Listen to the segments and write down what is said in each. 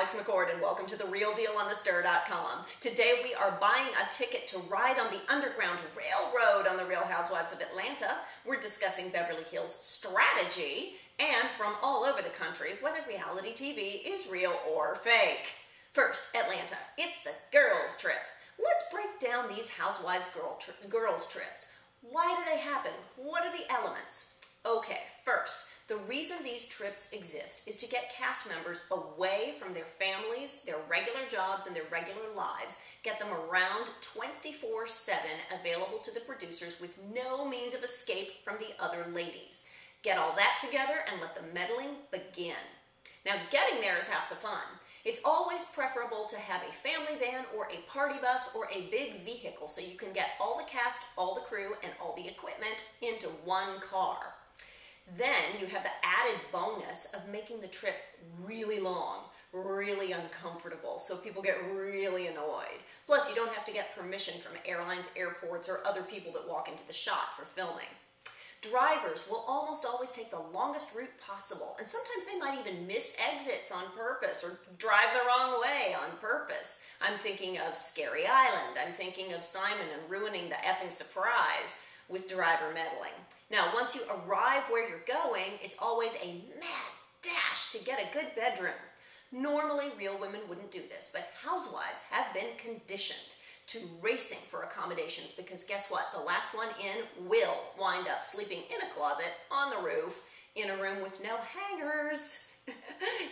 Alex McCord, and welcome to the Real Deal on thestir.com. Today we are buying a ticket to ride on the Underground Railroad on the Real Housewives of Atlanta. We're discussing Beverly Hills strategy, and from all over the country, whether reality TV is real or fake. First, Atlanta. It's a girls' trip. Let's break down these Housewives girls' trips. Why do they happen? What are the elements? Okay, first, the reason these trips exist is to get cast members away from their families, their regular jobs, and their regular lives, get them around 24/7 available to the producers with no means of escape from the other ladies. Get all that together and let the meddling begin. Now, getting there is half the fun. It's always preferable to have a family van or a party bus or a big vehicle so you can get all the cast, all the crew, and all the equipment into one car. Then you have the added bonus of making the trip really long, really uncomfortable, so people get really annoyed. Plus, you don't have to get permission from airlines, airports, or other people that walk into the shot for filming. Drivers will almost always take the longest route possible, and sometimes they might even miss exits on purpose or drive the wrong way on purpose. I'm thinking of Scary Island. I'm thinking of Simon and ruining the effing surprise with driver meddling. Now, once you arrive where you're going, it's always a mad dash to get a good bedroom. Normally, real women wouldn't do this, but housewives have been conditioned to racing for accommodations because guess what? The last one in will wind up sleeping in a closet, on the roof, in a room with no hangers.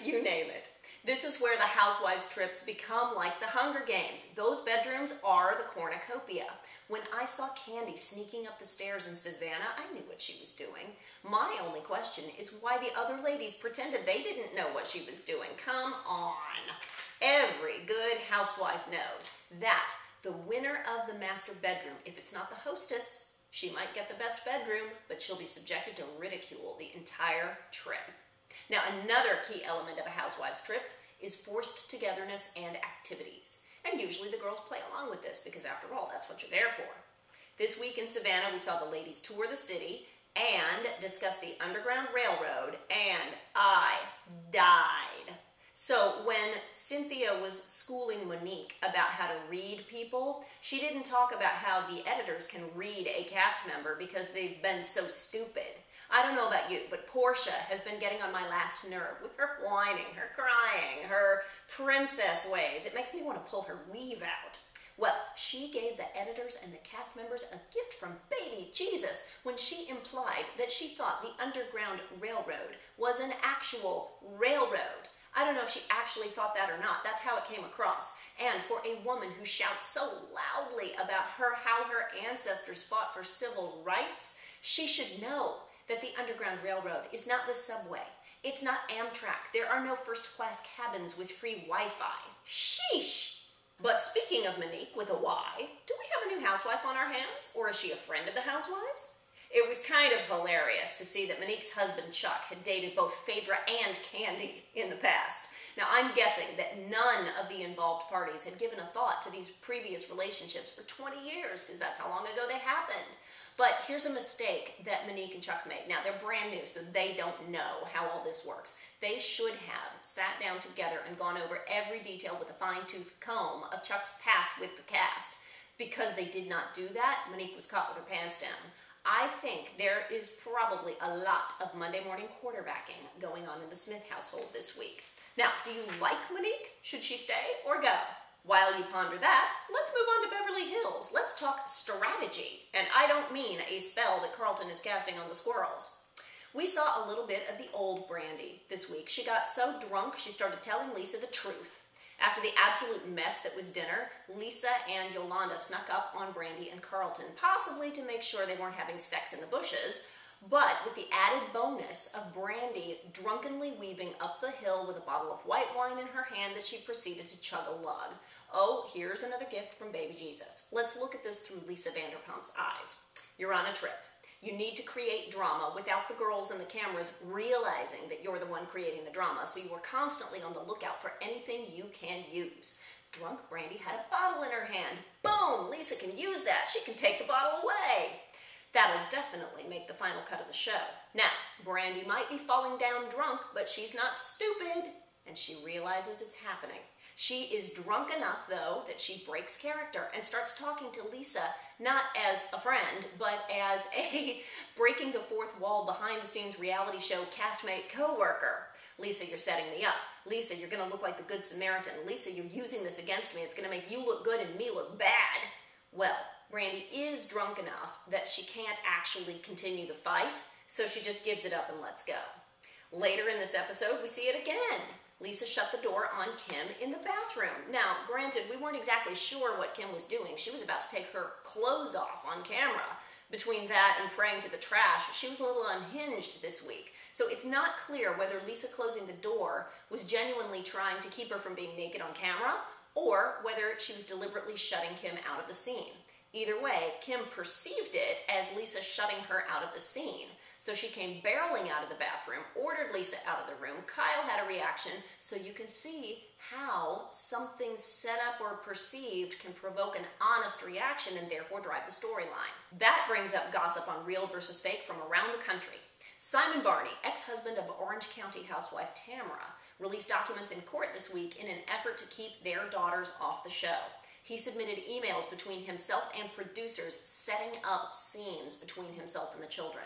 You name it. This is where the housewives trips become like the Hunger Games. Those bedrooms are the cornucopia. When I saw Candy sneaking up the stairs in Savannah, I knew what she was doing. My only question is why the other ladies pretended they didn't know what she was doing. Come on. Every good housewife knows that the winner of the master bedroom, if it's not the hostess, she might get the best bedroom, but she'll be subjected to ridicule the entire trip. Now, another key element of a housewife's trip is forced togetherness and activities. And usually the girls play along with this because, after all, that's what you're there for. This week in Savannah, we saw the ladies tour the city and discuss the Underground Railroad, and I died. So when Cynthia was schooling Monique about how to read people, she didn't talk about how the editors can read a cast member because they've been so stupid. I don't know about you, but Portia has been getting on my last nerve with her whining, her crying, her princess ways. It makes me want to pull her weave out. Well, she gave the editors and the cast members a gift from baby Jesus when she implied that she thought the Underground Railroad was an actual railroad. I don't know if she actually thought that or not. That's how it came across. And for a woman who shouts so loudly about how her ancestors fought for civil rights, she should know that the Underground Railroad is not the subway. It's not Amtrak. There are no first-class cabins with free Wi-Fi. Sheesh! But speaking of Monique with a Y, do we have a new housewife on our hands? Or is she a friend of the housewives? It was kind of hilarious to see that Monique's husband, Chuck, had dated both Phaedra and Candy in the past. Now, I'm guessing that none of the involved parties had given a thought to these previous relationships for 20 years, because that's how long ago they happened. But here's a mistake that Monique and Chuck made. Now, they're brand new, so they don't know how all this works. They should have sat down together and gone over every detail with a fine-tooth comb of Chuck's past with the cast. Because they did not do that, Monique was caught with her pants down. I think there is probably a lot of Monday morning quarterbacking going on in the Smith household this week. Now, do you like Monique? Should she stay or go? While you ponder that, let's move on to Beverly Hills. Let's talk strategy. And I don't mean a spell that Carlton is casting on the squirrels. We saw a little bit of the old Brandy this week. She got so drunk, she started telling Lisa the truth. After the absolute mess that was dinner, Lisa and Yolanda snuck up on Brandy and Carlton, possibly to make sure they weren't having sex in the bushes, but with the added bonus of Brandy drunkenly weaving up the hill with a bottle of white wine in her hand that she proceeded to chug a lug. Oh, here's another gift from baby Jesus. Let's look at this through Lisa Vanderpump's eyes. You're on a trip. You need to create drama without the girls and the cameras realizing that you're the one creating the drama, so you are constantly on the lookout for anything you can use. Drunk Brandy had a bottle in her hand. Boom! Lisa can use that. She can take the bottle away. That'll definitely make the final cut of the show. Now, Brandy might be falling down drunk, but she's not stupid. and she realizes it's happening. She is drunk enough, though, that she breaks character and starts talking to Lisa, not as a friend, but as a breaking the fourth wall behind-the-scenes reality show castmate co-worker. Lisa, you're setting me up. Lisa, you're going to look like the Good Samaritan. Lisa, you're using this against me. It's going to make you look good and me look bad. Well, Brandy is drunk enough that she can't actually continue the fight, so she just gives it up and lets go. Later in this episode, we see it again. Lisa shut the door on Kim in the bathroom. Now, granted, we weren't exactly sure what Kim was doing. She was about to take her clothes off on camera. Between that and praying to the trash, she was a little unhinged this week. So it's not clear whether Lisa closing the door was genuinely trying to keep her from being naked on camera, or whether she was deliberately shutting Kim out of the scene. Either way, Kim perceived it as Lisa shutting her out of the scene. So she came barreling out of the bathroom, ordered Lisa out of the room. Kyle had a reaction, so you can see how something set up or perceived can provoke an honest reaction and therefore drive the storyline. That brings up gossip on real versus fake from around the country. Simon Barney, ex-husband of Orange County housewife Tamara, released documents in court this week in an effort to keep their daughters off the show. He submitted emails between himself and producers setting up scenes between himself and the children.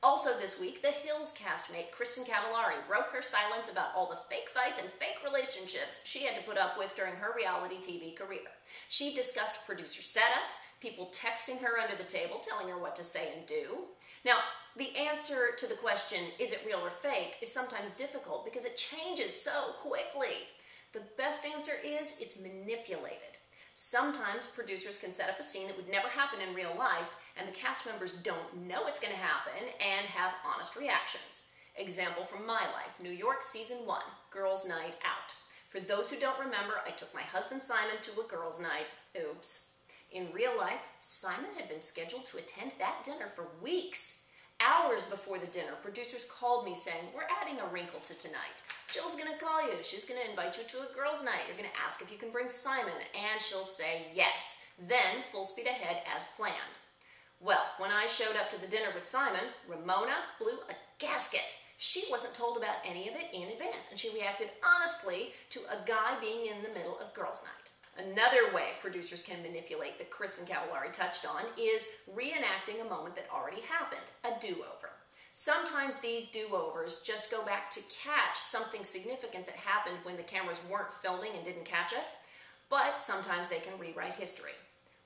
Also this week, The Hills castmate Kristin Cavallari broke her silence about all the fake fights and fake relationships she had to put up with during her reality TV career. She discussed producer setups, people texting her under the table telling her what to say and do. Now, the answer to the question, is it real or fake, is sometimes difficult because it changes so quickly. The best answer is it's manipulated. Sometimes producers can set up a scene that would never happen in real life, and the cast members don't know it's going to happen and have honest reactions. Example from my life, New York Season 1, Girls' Night Out. For those who don't remember, I took my husband Simon to a girls' night. Oops. In real life, Simon had been scheduled to attend that dinner for weeks. Hours before the dinner, producers called me saying, "We're adding a wrinkle to tonight. Jill's going to call you. She's going to invite you to a girls' night. You're going to ask if you can bring Simon, and she'll say yes. Then, full speed ahead as planned." Well, when I showed up to the dinner with Simon, Ramona blew a gasket. She wasn't told about any of it in advance, and she reacted honestly to a guy being in the middle of girls' night. Another way producers can manipulate that Kristin Cavallari touched on is reenacting a moment that already happened, a do-over. Sometimes these do-overs just go back to catch something significant that happened when the cameras weren't filming and didn't catch it, but sometimes they can rewrite history.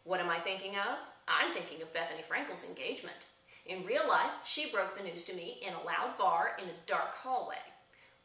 What am I thinking of? I'm thinking of Bethany Frankel's engagement. In real life, she broke the news to me in a loud bar in a dark hallway.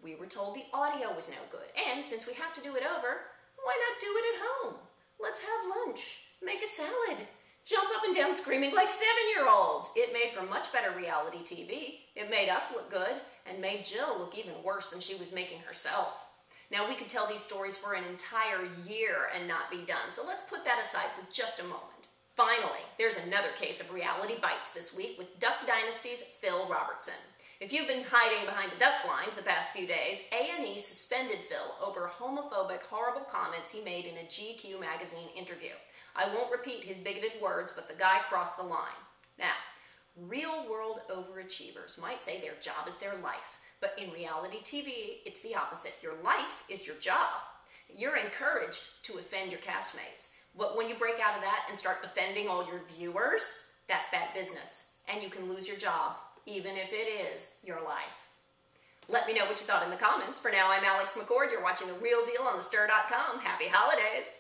We were told the audio was no good, and since we have to do it over, why not do it at home? Let's have lunch, make a salad, jump up and down screaming like 7-year-olds. It made for much better reality TV. It made us look good and made Jill look even worse than she was making herself. Now, we could tell these stories for an entire year and not be done, so let's put that aside for just a moment. Finally, there's another case of reality bites this week with Duck Dynasty's Phil Robertson. If you've been hiding behind a duck blind the past few days, A&E suspended Phil over homophobic, horrible comments he made in a GQ magazine interview. I won't repeat his bigoted words, but the guy crossed the line. Now, real-world overachievers might say their job is their life, but in reality TV, it's the opposite. Your life is your job. You're encouraged to offend your castmates, but when you break out of that and start offending all your viewers, that's bad business, and you can lose your job, even if it is your life. Let me know what you thought in the comments. For now, I'm Alex McCord. You're watching The Real Deal on thestir.com. Happy holidays!